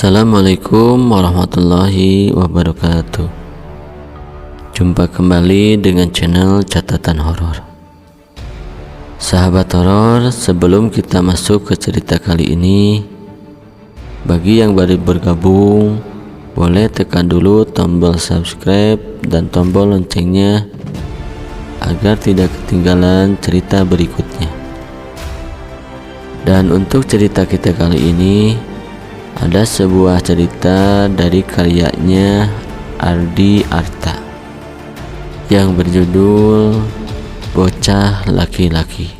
Assalamualaikum warahmatullahi wabarakatuh. Jumpa kembali dengan channel Catatan Horor. Sahabat horor, sebelum kita masuk ke cerita kali ini, bagi yang baru bergabung, boleh tekan dulu tombol subscribe dan tombol loncengnya agar tidak ketinggalan cerita berikutnya. Dan untuk cerita kita kali ini, ada sebuah cerita dari karyanya Ardi Arta yang berjudul Bocah Laki-Laki.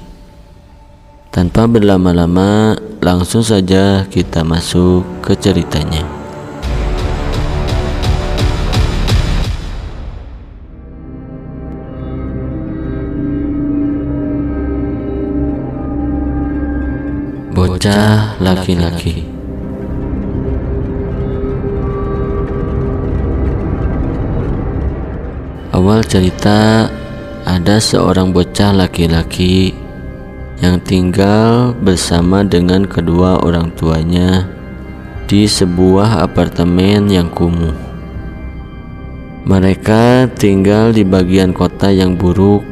Tanpa berlama-lama, langsung saja kita masuk ke ceritanya. Bocah Laki-Laki. Awal cerita, ada seorang bocah laki-laki yang tinggal bersama dengan kedua orang tuanya di sebuah apartemen yang kumuh. Mereka tinggal di bagian kota yang buruk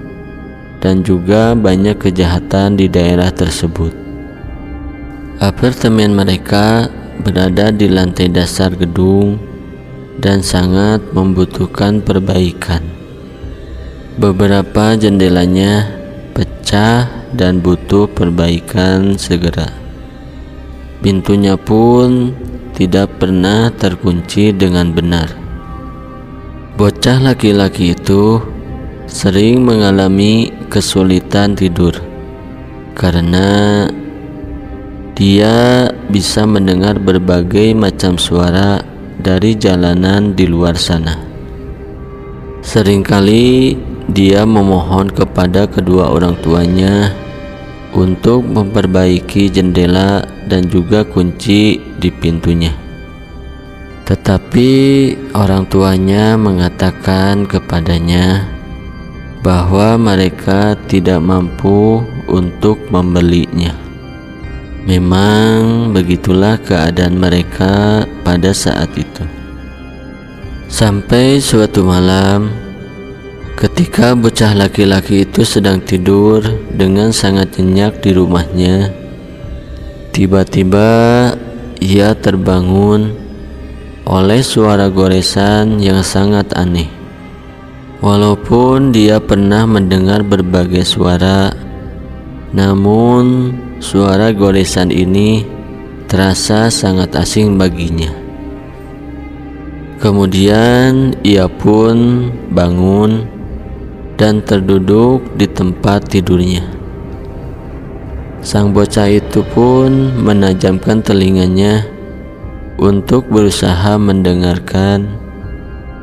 dan juga banyak kejahatan di daerah tersebut. Apartemen mereka berada di lantai dasar gedung dan sangat membutuhkan perbaikan. Beberapa jendelanya pecah dan butuh perbaikan segera. Pintunya pun tidak pernah terkunci dengan benar. Bocah laki-laki itu sering mengalami kesulitan tidur karena dia bisa mendengar berbagai macam suara dari jalanan di luar sana. Seringkali dia memohon kepada kedua orang tuanya untuk memperbaiki jendela dan juga kunci di pintunya. Tetapi orang tuanya mengatakan kepadanya bahwa mereka tidak mampu untuk membelinya. Memang begitulah keadaan mereka pada saat itu. Sampai suatu malam, ketika bocah laki-laki itu sedang tidur dengan sangat nyenyak di rumahnya, tiba-tiba ia terbangun oleh suara goresan yang sangat aneh. Walaupun dia pernah mendengar berbagai suara, namun suara goresan ini terasa sangat asing baginya. Kemudian ia pun bangun dan terduduk di tempat tidurnya. Sang bocah itu pun menajamkan telinganya untuk berusaha mendengarkan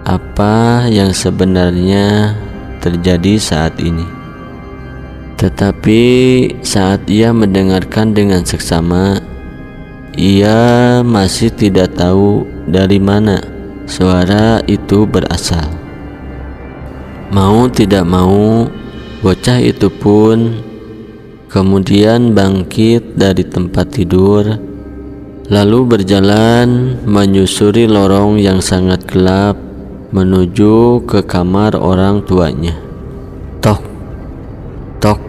apa yang sebenarnya terjadi saat ini. Tetapi saat ia mendengarkan dengan seksama, ia masih tidak tahu dari mana suara itu berasal. Mau tidak mau, bocah itu pun kemudian bangkit dari tempat tidur, lalu berjalan menyusuri lorong yang sangat gelap menuju ke kamar orang tuanya. Tok, tok,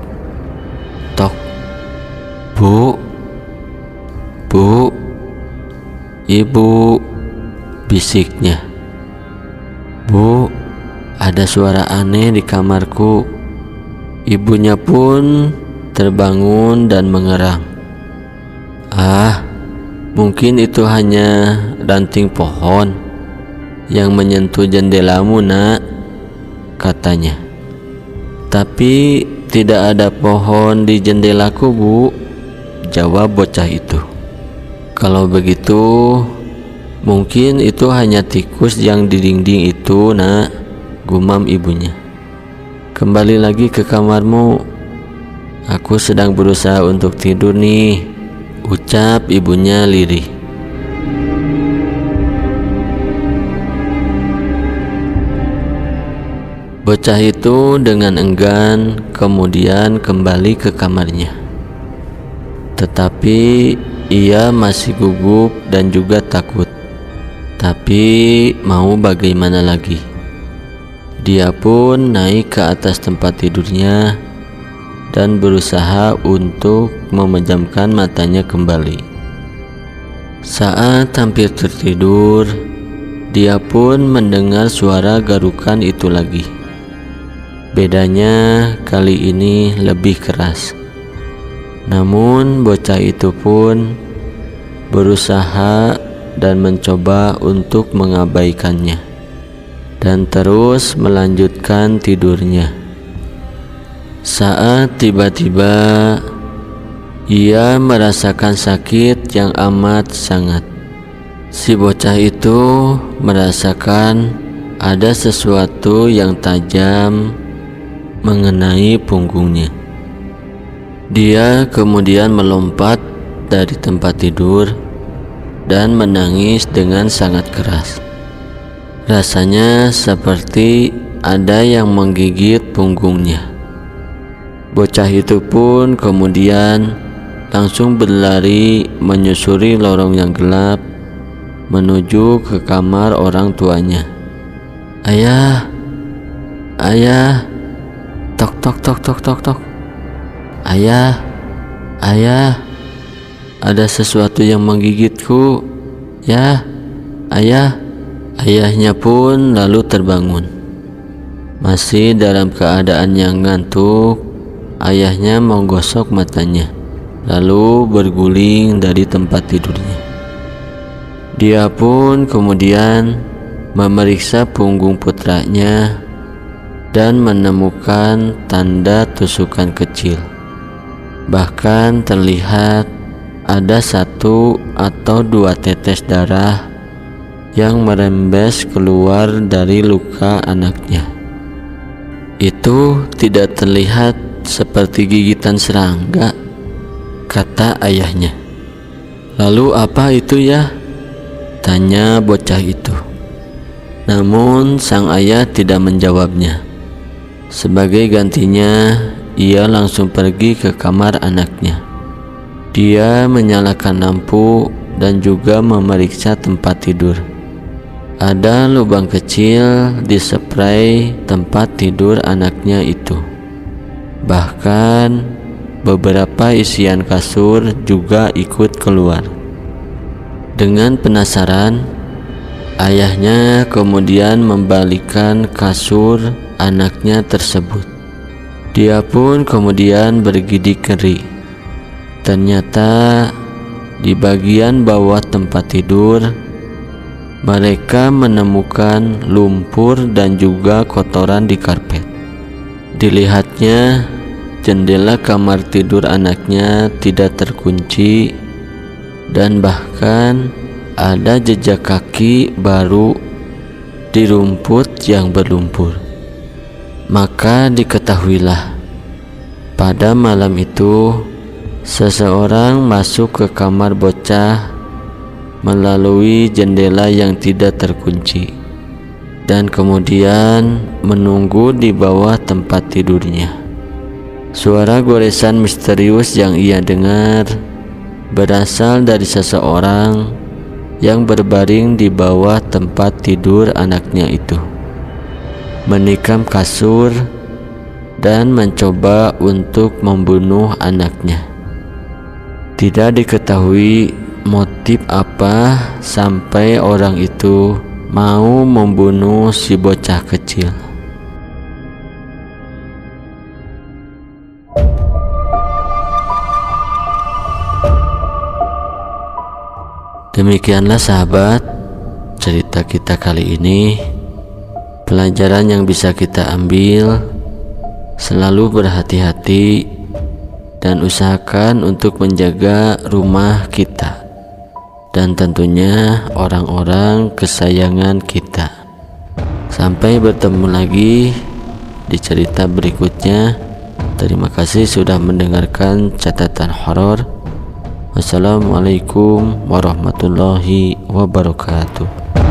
tok. Bu, bu, ibu, bisiknya. Bu, ada suara aneh di kamarku. Ibunya pun terbangun dan mengerang. Ah, mungkin itu hanya ranting pohon yang menyentuh jendelamu, nak, katanya. Tapi tidak ada pohon di jendelaku, Bu, jawab bocah itu. Kalau begitu, mungkin itu hanya tikus yang di dinding itu, nak, gumam ibunya. Kembali lagi ke kamarmu, aku sedang berusaha untuk tidur nih, ucap ibunya lirih. Bocah itu dengan enggan kemudian kembali ke kamarnya. Tetapi ia masih gugup dan juga takut. Tapi mau bagaimana lagi? Dia pun naik ke atas tempat tidurnya dan berusaha untuk memejamkan matanya kembali. Saat hampir tertidur, dia pun mendengar suara garukan itu lagi. Bedanya kali ini lebih keras. Namun bocah itu pun berusaha dan mencoba untuk mengabaikannya dan terus melanjutkan tidurnya. Saat tiba-tiba ia merasakan sakit yang amat sangat. Si bocah itu merasakan ada sesuatu yang tajam mengenai punggungnya. Dia kemudian melompat dari tempat tidur dan menangis dengan sangat keras. Rasanya seperti ada yang menggigit punggungnya. Bocah itu pun kemudian langsung berlari menyusuri lorong yang gelap menuju ke kamar orang tuanya. "Ayah, ayah, tok tok tok tok tok tok. Ayah, ayah, ada sesuatu yang menggigitku. Ya, ayah." Ayahnya pun lalu terbangun. Masih dalam keadaan yang ngantuk, ayahnya menggosok matanya, lalu berguling dari tempat tidurnya. Dia pun kemudian memeriksa punggung putranya dan menemukan tanda tusukan kecil. Bahkan terlihat ada 1 atau 2 tetes darah yang merembes keluar dari luka anaknya. "Itu tidak terlihat seperti gigitan serangga," kata ayahnya. "Lalu apa itu ya?" tanya bocah itu. Namun sang ayah tidak menjawabnya. Sebagai gantinya, ia langsung pergi ke kamar anaknya. Dia menyalakan lampu dan juga memeriksa tempat tidur. Ada lubang kecil di spray tempat tidur anaknya itu. Bahkan beberapa isian kasur juga ikut keluar. Dengan penasaran, ayahnya kemudian membalikkan kasur anaknya tersebut. Dia pun kemudian bergidik ngeri. Ternyata di bagian bawah tempat tidur mereka menemukan lumpur dan juga kotoran di karpet. Dilihatnya, jendela kamar tidur anaknya tidak terkunci dan bahkan ada jejak kaki baru di rumput yang berlumpur. Maka diketahuilah, pada malam itu seseorang masuk ke kamar bocah melalui jendela yang tidak terkunci dan kemudian menunggu di bawah tempat tidurnya. Suara goresan misterius yang ia dengar berasal dari seseorang yang berbaring di bawah tempat tidur anaknya itu, menikam kasur dan mencoba untuk membunuh anaknya. Tidak diketahui motif apa sampai orang itu mau membunuh si bocah kecil. Demikianlah sahabat, cerita kita kali ini. Pelajaran yang bisa kita ambil, selalu berhati-hati dan usahakan untuk menjaga rumah kita dan tentunya orang-orang kesayangan kita. Sampai bertemu lagi di cerita berikutnya. Terima kasih sudah mendengarkan catatan horor. Wassalamualaikum warahmatullahi wabarakatuh.